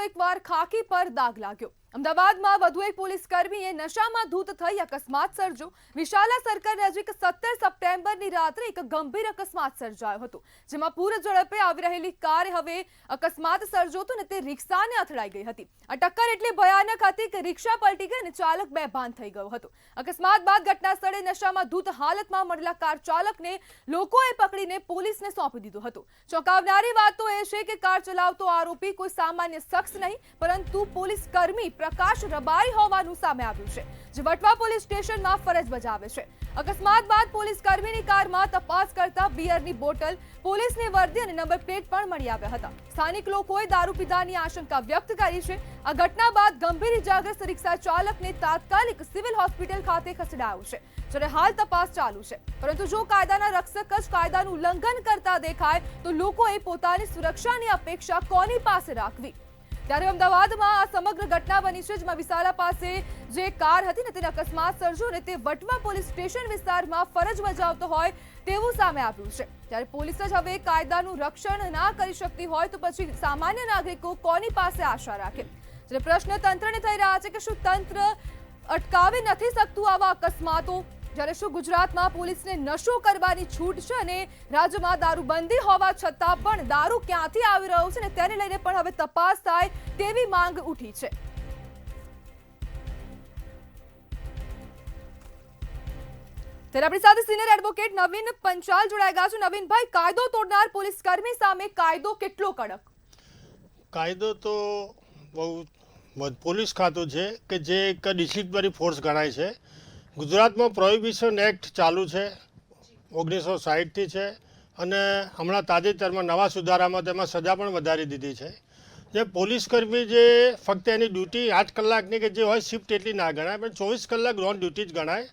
એકવાર ખાકી પર દાગ લાગ્યો। અમદાવાદમાં વધુ એક પોલીસ કર્મીએ નશામાં ધૂત થઈ અકસ્માત સર્જ્યો। વિશાલા સર્કલ નજીક 17 સપ્ટેમ્બરની રાત્રે એક ગંભીર અકસ્માત સર્જાયો હતો, જેમાં પૂર ઝડપે આવી રહેલી કાર હવે અકસ્માત સર્જ્યો હતો અને તે રિક્ષાને અથડાઈ ગઈ હતી। આ ટક્કર એટલી ભયાનક હતી કે રિક્ષા પલટી ગઈ અને ચાલક બેભાન થઈ ગયો હતો। અકસ્માત બાદ ઘટના સ્થળે નશામાં ધૂત હાલતમાં મળેલા કાર ચાલકને લોકોએ પકડીને પોલીસને સોંપી દીધો હતો। ચોંકાવનારી વાત તો એ છે કે કાર ચલાવતો આરોપી કોઈ સામાન્ય શખ્સ નહીં, પરંતુ પોલીસ કર્મી પ્રકાશ રબારી હોવાનું સામે આવ્યું છે, જે વટવા પોલીસ સ્ટેશનમાં ફરજ બજાવે છે। અકસ્માત બાદ પોલીસ કર્મીની કારમાં તપાસ કરતા બિયરની બોટલ, પોલીસની વર્દી અને નંબર પ્લેટ પણ મળી આવ્યા હતા। સ્થાનિક લોકોએ દારૂ પીધાની આશંકા વ્યક્ત કરી છે। આ ઘટના બાદ ગંભીર ઇજાગ્રસ્ત રિક્ષા ચાલકને તાત્કાલિક સિવિલ હોસ્પિટલ ખાતે ખસેડાયો છે, જ્યારે હાલ તપાસ ચાલુ છે। પરંતુ જો કાયદાના રક્ષક જ કાયદાનું ઉલ્લંઘન કરતા દેખાય તો લોકોએ પોતાની સુરક્ષાની અપેક્ષા કોની પાસે રાખવી? ત્યારે અમદાવાદમાં આ સમગ્ર ઘટના બની છે, જેમાં વિશાલા પાસે જે કાર હતી ને તેને અકસ્માત સર્જ્યો અને તે વટવા પોલીસ સ્ટેશન વિસ્તારમાં ફરજ બજાવતો હોય તેવું સામે આવ્યું છે। ત્યારે પોલીસ જ હવે કાયદાનું રક્ષણ ના કરી શકતી હોય તો પછી સામાન્ય નાગરિકો કોની પાસે આશા રાખે? એટલે પ્રશ્ન તંત્રને થઈ રહ્યા છે કે શું તંત્ર અટકાવી નથી શકતું આવા અકસ્માતો? જ્યારે શું ગુજરાતમાં પોલીસને નશો કરવાની છૂટ છે અને રાજ્યમાં દારૂબંધી હોવા છતાં પણ દારૂ ક્યાંથી આવી રહ્યો છે ને તેને લઈને પણ હવે તપાસ થાય તેવી માંગ ઉઠી છે। ત્યારે આપણી સાથે સિનિયર એડવોકેટ નવીન પંચાલ જોડાઈ ગયા છે। નવીનભાઈ, કાયદો તોડનાર પોલીસ કર્મી સામે કાયદો કેટલો કડક? કાયદો તો બહુ પોલીસ ખાતું છે કે જે એક ડિસિપ્લિનરી ફોર્સ ગણાય છે। ગુજરાતમાં પ્રોહિબિશન એક્ટ ચાલુ છે, 1960થી છે, અને હમણાં તાજેતરમાં નવા સુધારામાં તેમાં સજા પણ વધારી દીધી છે। જે પોલીસકર્મી જે ફક્ત એની ડ્યુટી 8 કલાકની કે જે હોય શિફ્ટ એટલી ના ગણાય, પણ 24 કલાક નોન ડ્યુટી જ ગણાય।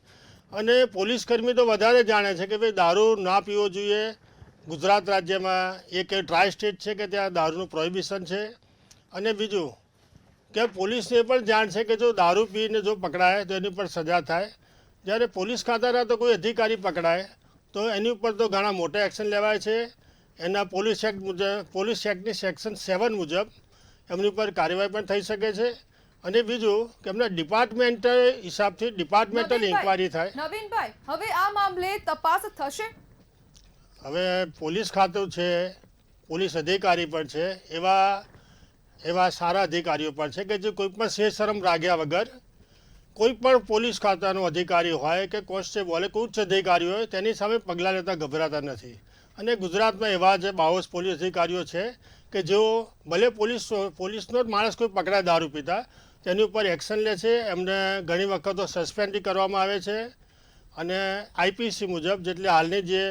અને પોલીસકર્મી તો વધારે જાણે છે કે ભાઈ દારૂ ના પીવો જોઈએ। ગુજરાત રાજ્યમાં એક ટ્રાય સ્ટેટ છે કે ત્યાં દારૂનું પ્રોહિબિશન છે। અને બીજું કે પોલીસને પણ જાણ છે કે જો દારૂ પીને જો પકડાય તો એની પર સજા થાય। જ્યારે પોલીસ ખાતાના તો કોઈ અધિકારી પકડાય તો એની ઉપર તો ઘણા મોટા એક્શન લેવાય છે। એના પોલીસ એક્ટ મુજબ, પોલીસ એક્ટની સેક્શન 7 મુજબ એમની ઉપર કાર્યવાહી પણ થઈ શકે છે। અને બીજું કે એમના ડિપાર્ટમેન્ટલ હિસાબથી ડિપાર્ટમેન્ટલ ઇન્કવાયરી થાય। નવીનભાઈ, હવે આ મામલે તપાસ થશે? હવે પોલીસ ખાતું છે, પોલીસ અધિકારી પર છે, એવા સારા અધિકારીઓ પર છે કે જે કોઈ પણ શરમ રાખ્યા વગર કોઈ પણ પોલીસ ખાતાનો અધિકારી હોય કે કોન્સ્ટેબલ હોય કે ઉચ્ચ અધિકારી હોય તેની સામે પગલાં લેતા ગભરાતા નથી। અને ગુજરાતમાં એવા જે 22 પોલીસ અધિકારીઓ છે કે જેઓ ભલે પોલીસનો જ માણસ કોઈ પકડાય દારૂ પીતા તેની ઉપર એક્શન લે છે। એમને ઘણી વખત તો સસ્પેન્ડ કરવામાં આવે છે અને આઈપીસી મુજબ, જેટલી હાલની જે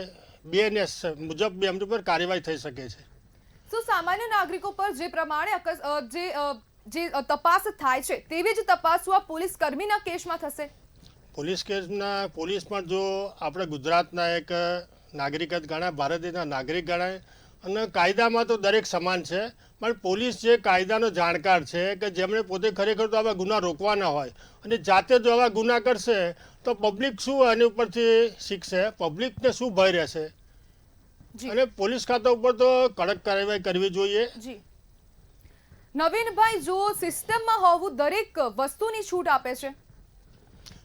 BNS મુજબ બી એમની ઉપર કાર્યવાહી થઈ શકે છે। શું સામાન્ય નાગરિકો પર જે પ્રમાણે જે તપાસ થાય છે તેવી જ તપાસ આ પોલીસ કર્મીના કેસમાં થશે? પોલીસમાં જો આપણે ગુજરાતના એક નાગરિક જ ગણાય, ભારત દેશના નાગરિક ગણાય અને કાયદામાં તો દરેક સમાન છે, પણ પોલીસ જે કાયદાનો જાણકાર છે કે જેમણે પોતે ખરેખર તો આવા ગુના રોકવાના હોય અને જાતે જો આવા ગુના કરશે તો પબ્લિક શું એની ઉપરથી શીખશે? પબ્લિકને શું ભય રહેશે? અને પોલીસ ખાતા ઉપર તો કડક કાર્યવાહી કરવી જોઈએ। નવીનભાઈ, જો સિસ્ટમમાં હોવું દરેક વસ્તુની છૂટ આપે છે?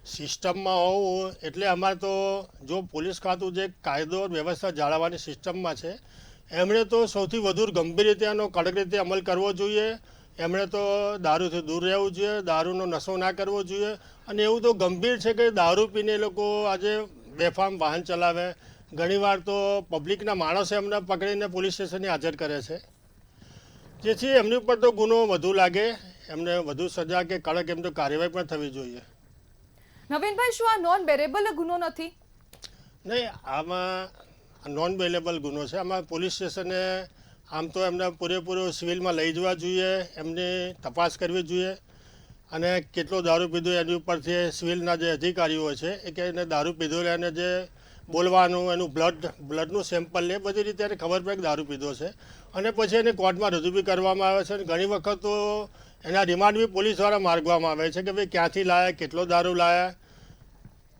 સિસ્ટમમાં હોવું એટલે અમારે તો જો પોલીસ ખાતું જે કાયદો વ્યવસ્થા જાળવવાની સિસ્ટમમાં છે એમણે તો સૌથી વધુ ગંભીર રીતે આનો કડક રીતે અમલ કરવો જોઈએ। એમણે તો દારૂથી દૂર રહેવું જોઈએ, દારૂનો નશો ના કરવો જોઈએ। અને એવું તો ગંભીર છે કે દારૂ પીને એ લોકો આજે બેફામ વાહન ચલાવે। ઘણીવાર તો પબ્લિકના માણસો એમને પકડીને પોલીસ સ્ટેશને હાજર કરે છે, જેથી એમની ઉપર તો ગુનો વધુ લાગે, એમને વધુ સજા કે કડક એમ તો કાર્યવાહી પણ થવી જોઈએ। નવીનભાઈ, શું આ નોન બેરેબલ ગુનો નથી? નહીં, આમાં નોન બેલેબલ ગુનો છે। આમાં પોલીસ સ્ટેશને આમ તો એમને પૂરેપૂરું સિવિલમાં લઈ જવા જોઈએ, એમની તપાસ કરવી જોઈએ। અને કેટલો દારૂ પીધો એની ઉપરથી સિવિલના જે અધિકારીઓ છે એ કે એને દારૂ પીધો એને જે બોલવાનું, એનું બ્લડનું સેમ્પલ લે, બધી રીતે એને ખબર પડે કે દારૂ પીધો છે અને પછી એને કોર્ટમાં રજૂ બી કરવામાં આવે છે। અને ઘણી વખત તો એના રિમાન્ડ બી પોલીસ દ્વારા માગવામાં આવે છે કે ભાઈ ક્યાંથી લાયા, કેટલો દારૂ લાયા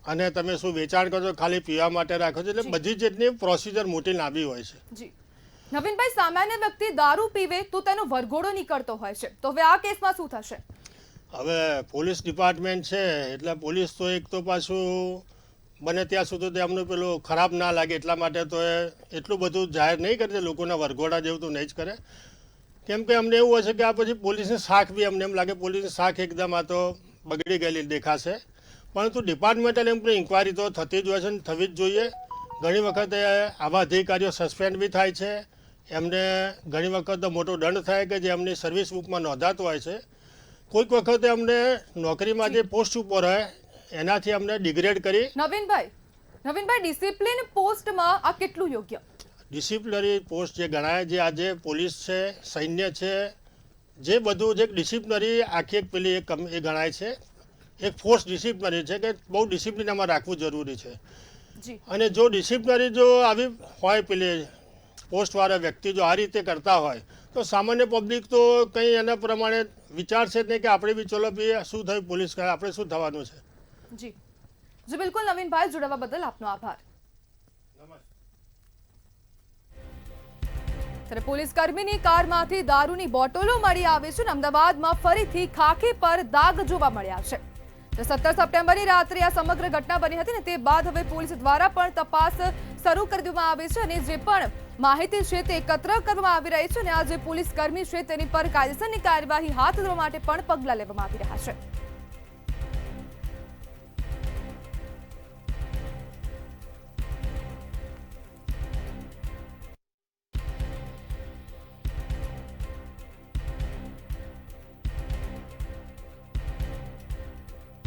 અને તમે શું વેચાણ કરો છો, ખાલી પીવા માટે રાખો છો? એટલે બધી જેટલી પ્રોસિજર મોટી લાંબી હોય છે। નવીનભાઈ, સામાન્ય વ્યક્તિ દારૂ પીવે તો તેનો વરઘોડો નીકળતો હોય છે, તો હવે આ કેસમાં શું થશે? હવે પોલીસ ડિપાર્ટમેન્ટ છે એટલે પોલીસ તો એક તો પાછું બને ત્યાં સુધી તો એમનું પેલું ખરાબ ના લાગે એટલા માટે તો એ એટલું બધું જાહેર નહીં કરે, લોકોના વરઘોડા જેવું તો નહીં જ કરે. કેમ કે અમને એવું હશે કે આ પછી પોલીસની શાખ બી અમને એમ લાગે પોલીસની શાખ એકદમ આ તો બગડી ગયેલી દેખાશે. પરંતુ ડિપાર્ટમેન્ટલ એમ ઇન્કવાયરી તો થતી જ હોય છે ને થવી જ જોઈએ. ઘણી વખત આવા અધિકારીઓ સસ્પેન્ડ બી થાય છે, એમને ઘણી વખત મોટો દંડ થાય કે જે એમની સર્વિસ બુકમાં નોંધાતો હોય છે. કોઈક વખતે અમને નોકરીમાં જે પોસ્ટ ઉપર હોય એનાથી અમને ડિગ્રેડ કરી. નવીનભાઈ, ડિસિપ્લિન પોસ્ટમાં આ કેટલું યોગ્ય? ડિસિપ્લિનરી પોસ્ટ જે ગણાય, જે આજે પોલીસ છે, સૈન્ય છે, જે બધું જે ડિસિપ્લિનરી આખી એક પેલી એ ગણાય છે, એક ફોર્સ ડિસિપ્લિનરી છે કે બહુ ડિસિપ્લિન આમાં રાખવું જરૂરી છે. અને જો ડિસિપ્લિનરી જો આવી હોય પેલી પોસ્ટવાળા વ્યક્તિ જો આ રીતે કરતા હોય તો સામાન્ય પબ્લિક તો કંઈ એના પ્રમાણે વિચારશે જ નહીં કે આપણે બી ચલો બી શું થયું પોલીસ કરે, આપણે શું થવાનું છે. જી બિલકુલ નવીનભાઈ, જોડાવા બદલ આપનો આભાર. ત્યારે પોલીસ કર્મીની કારમાંથી દારૂની બોટલો મળી આવી છે અને અમદાવાદમાં ફરીથી ખાખી પર દાગ જોવા મળ્યા છે. 17 સપ્ટેમ્બરની રાત્રે આ સમગ્ર ઘટના બની હતી ને તે બાદ હવે પોલીસ દ્વારા પણ તપાસ શરૂ કરી દેવામાં આવી છે અને જે પણ માહિતી છે તે એકત્ર કરવામાં આવી રહી છે અને આ જે પોલીસ કર્મી છે તેની પર કાયદેસરની કાર્યવાહી હાથ ધરવા માટે પણ પગલાં લેવામાં આવી રહ્યા છે.